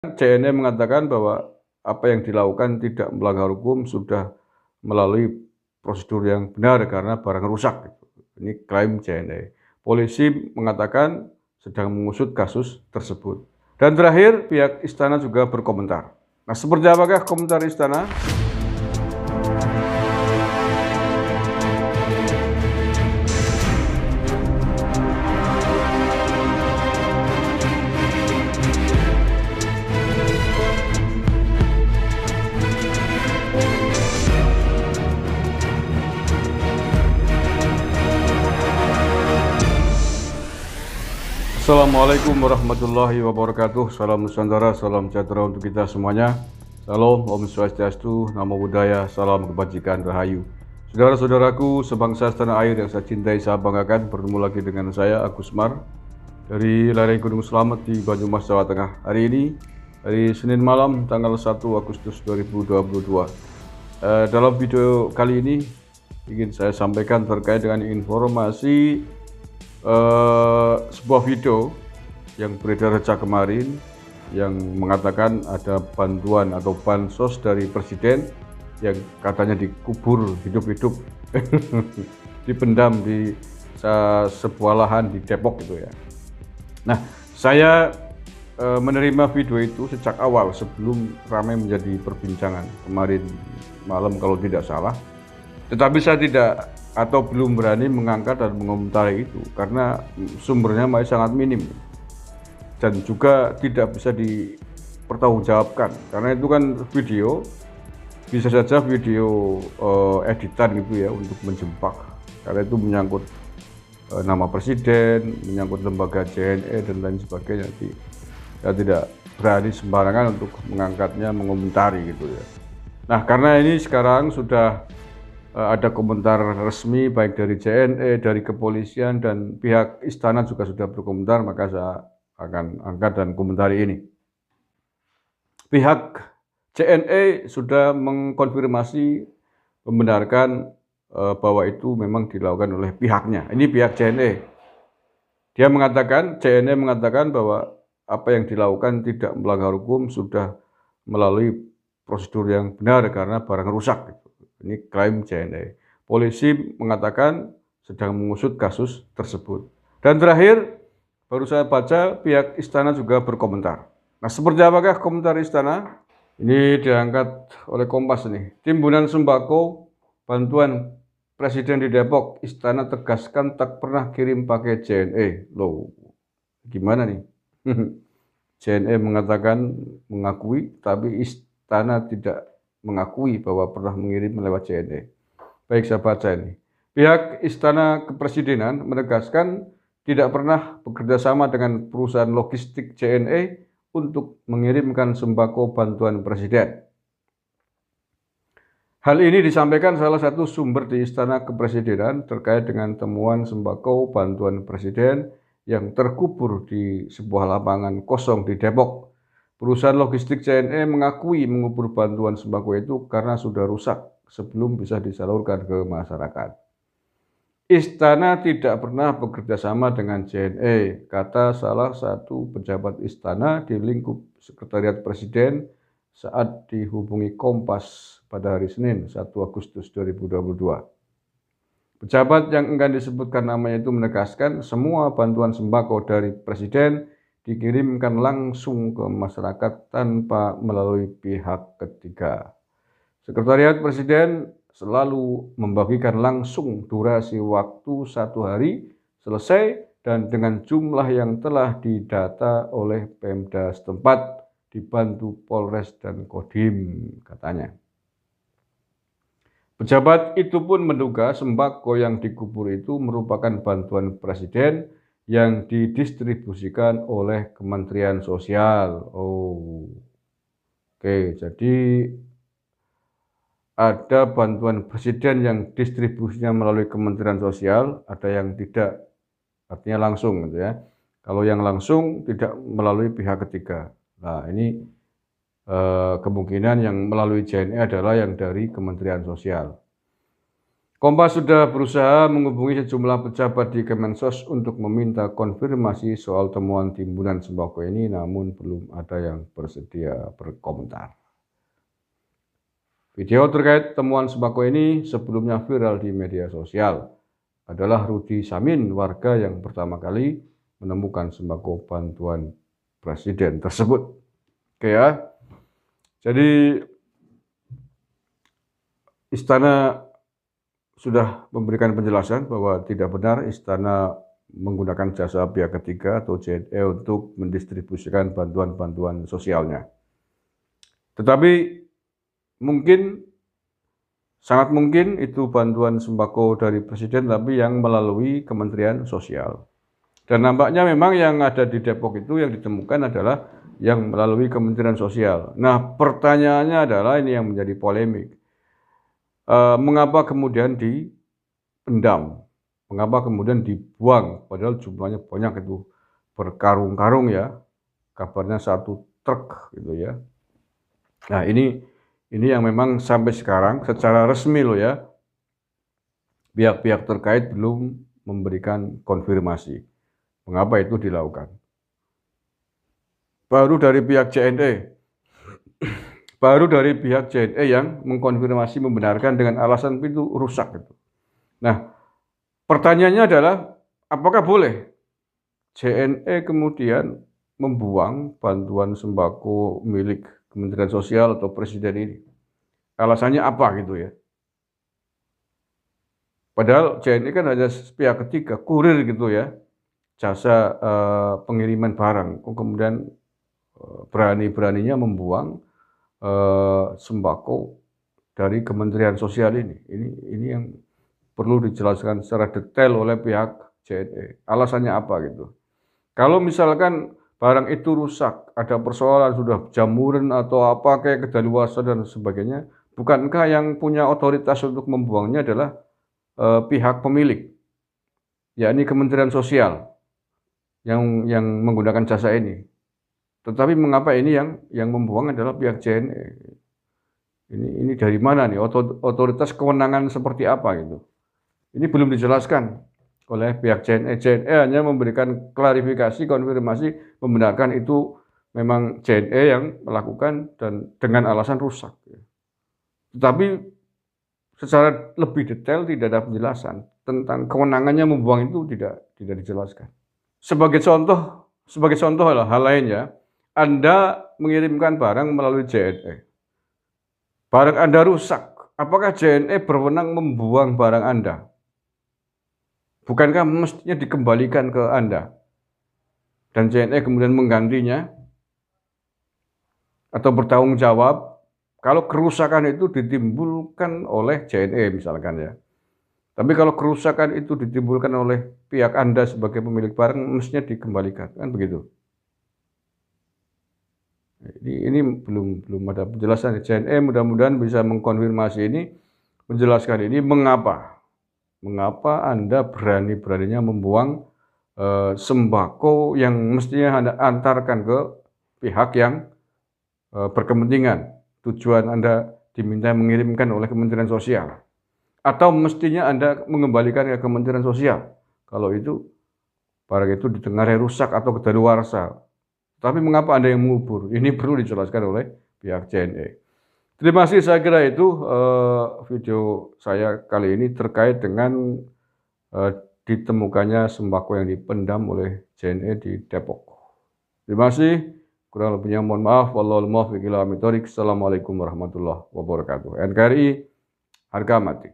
CNE mengatakan bahwa apa yang dilakukan tidak melanggar hukum, sudah melalui prosedur yang benar karena barang rusak. Ini klaim CNE. Polisi mengatakan sedang mengusut kasus tersebut. Dan terakhir, pihak istana juga berkomentar. Nah, seperti apakah komentar istana? Assalamualaikum warahmatullahi wabarakatuh. Salam Nusantara, salam sejahtera untuk kita semuanya. Salam, Om Swastiastu, Namo Buddhaya, salam kebajikan, rahayu. Saudara-saudaraku sebangsa setanah air yang saya cintai, saya banggakan, bertemu lagi dengan saya, Agus Mar, dari lereng Gunung Slamet di Banyumas, Jawa Tengah. Hari ini, hari Senin malam, tanggal 1 Agustus 2022. Dalam video kali ini, ingin saya sampaikan terkait dengan informasi sebuah video yang beredar sejak kemarin yang mengatakan ada bantuan atau bansos dari presiden yang katanya dikubur hidup-hidup dipendam di sebuah lahan di Depok gitu ya. Nah, saya menerima video itu sejak awal sebelum ramai menjadi perbincangan kemarin malam kalau tidak salah. Tetapi saya tidak atau belum berani mengangkat dan mengomentari itu karena sumbernya masih sangat minim dan juga tidak bisa dipertanggungjawabkan karena itu kan video, bisa saja video editan gitu ya untuk menjebak, karena itu menyangkut nama presiden, menyangkut lembaga JNE dan lain sebagainya. Jadi saya tidak berani sembarangan untuk mengangkatnya, mengomentari gitu ya. Nah, karena ini sekarang sudah ada komentar resmi baik dari JNE, dari kepolisian, dan pihak istana juga sudah berkomentar, maka saya akan angkat dan komentari ini. Pihak JNE sudah mengkonfirmasi, membenarkan bahwa itu memang dilakukan oleh pihaknya. Ini pihak JNE. Dia mengatakan, JNE mengatakan bahwa apa yang dilakukan tidak melanggar hukum, sudah melalui prosedur yang benar karena barang rusak. Ini klaim JNE. Polisi mengatakan sedang mengusut kasus tersebut. Dan terakhir, baru saya baca pihak istana juga berkomentar. Nah, seperti apakah komentar istana? Ini diangkat oleh Kompas nih. Timbunan sembako bantuan presiden di Depok, istana tegaskan tak pernah kirim pakai JNE. Loh, gimana nih? JNE mengatakan mengakui, tapi istana tidak mengakui bahwa pernah mengirim lewat JNE. Baik, saya baca ini. Pihak Istana Kepresidenan menegaskan tidak pernah bekerja sama dengan perusahaan logistik JNE untuk mengirimkan sembako bantuan presiden. Hal ini disampaikan salah satu sumber di Istana Kepresidenan terkait dengan temuan sembako bantuan presiden yang terkubur di sebuah lapangan kosong di Depok. Perusahaan logistik JNE mengakui mengubur bantuan sembako itu karena sudah rusak sebelum bisa disalurkan ke masyarakat. Istana tidak pernah bekerja sama dengan JNE, kata salah satu pejabat istana di lingkup Sekretariat Presiden saat dihubungi Kompas pada hari Senin 1 Agustus 2022. Pejabat yang enggan disebutkan namanya itu menegaskan semua bantuan sembako dari Presiden dikirimkan langsung ke masyarakat tanpa melalui pihak ketiga. Sekretariat Presiden selalu membagikan langsung durasi waktu 1 hari selesai dan dengan jumlah yang telah didata oleh Pemda setempat dibantu Polres dan Kodim, katanya. Pejabat itu pun menduga sembako yang dikubur itu merupakan bantuan Presiden yang didistribusikan oleh Kementerian Sosial. Oke, jadi ada bantuan presiden yang distribusinya melalui Kementerian Sosial, ada yang tidak, artinya langsung gitu ya. Kalau yang langsung tidak melalui pihak ketiga. Nah, ini kemungkinan yang melalui JNE adalah yang dari Kementerian Sosial. Kompas sudah berusaha menghubungi sejumlah pejabat di Kemensos untuk meminta konfirmasi soal temuan timbunan sembako ini, namun belum ada yang bersedia berkomentar. Video terkait temuan sembako ini sebelumnya viral di media sosial. Adalah Rudi Samin, warga yang pertama kali menemukan sembako bantuan presiden tersebut. Oke ya, jadi Istana sudah memberikan penjelasan bahwa tidak benar Istana menggunakan jasa pihak ketiga atau JNE untuk mendistribusikan bantuan-bantuan sosialnya. Tetapi sangat mungkin itu bantuan sembako dari Presiden, tapi yang melalui Kementerian Sosial. Dan nampaknya memang yang ada di Depok itu yang ditemukan adalah yang melalui Kementerian Sosial. Nah, pertanyaannya adalah ini yang menjadi polemik. Mengapa kemudian dipendam? Mengapa kemudian dibuang? Padahal jumlahnya banyak, itu berkarung-karung ya. Kabarnya 1 truk gitu ya. Nah, ini yang memang sampai sekarang secara resmi loh ya, pihak-pihak terkait belum memberikan konfirmasi mengapa itu dilakukan. Baru dari pihak JNE yang mengkonfirmasi membenarkan dengan alasan pintu rusak gitu. Nah, pertanyaannya adalah apakah boleh JNE kemudian membuang bantuan sembako milik Kementerian Sosial atau Presiden ini? Alasannya apa gitu ya? Padahal JNE kan hanya pihak ketiga, kurir gitu ya, jasa pengiriman barang. Kemudian berani-beraninya membuang sembako dari Kementerian Sosial ini. Ini yang perlu dijelaskan secara detail oleh pihak JNE. Alasannya apa gitu? Kalau misalkan barang itu rusak, ada persoalan sudah jamuran atau apa kayak kedaluarsa dan sebagainya, bukankah yang punya otoritas untuk membuangnya adalah pihak pemilik, yakni Kementerian Sosial yang menggunakan jasa ini? Tetapi mengapa ini yang membuang adalah pihak JNE? Ini dari mana nih? Otoritas kewenangan seperti apa gitu? Ini belum dijelaskan oleh pihak JNE. JNE hanya memberikan klarifikasi, konfirmasi, membenarkan itu memang JNE yang melakukan dan dengan alasan rusak. Tetapi secara lebih detail tidak ada penjelasan tentang kewenangannya membuang itu tidak dijelaskan. Sebagai contoh hal lain ya, Anda mengirimkan barang melalui JNE. Barang Anda rusak, apakah JNE berwenang membuang barang Anda? Bukankah mestinya dikembalikan ke Anda? Dan JNE kemudian menggantinya? Atau bertanggung jawab kalau kerusakan itu ditimbulkan oleh JNE misalkan ya. Tapi kalau kerusakan itu ditimbulkan oleh pihak Anda sebagai pemilik barang, mestinya dikembalikan, kan begitu. Ini belum ada penjelasan. JNE mudah-mudahan bisa mengkonfirmasi ini, menjelaskan ini mengapa Anda berani-beraninya membuang sembako yang mestinya Anda antarkan ke pihak yang berkepentingan. Tujuan Anda diminta mengirimkan oleh Kementerian Sosial. Atau mestinya Anda mengembalikan ke Kementerian Sosial. Kalau itu barang itu ditengarai rusak atau kedaluarsa. Tapi mengapa Anda yang mengubur? Ini perlu dijelaskan oleh pihak JNE. Terima kasih, saya kira itu video saya kali ini terkait dengan ditemukannya sembako yang dipendam oleh JNE di Depok. Terima kasih, kurang lebihnya mohon maaf. Wallahul muwaffiq ila aqwamit thoriq. Assalamualaikum warahmatullahi wabarakatuh. NKRI harga mati.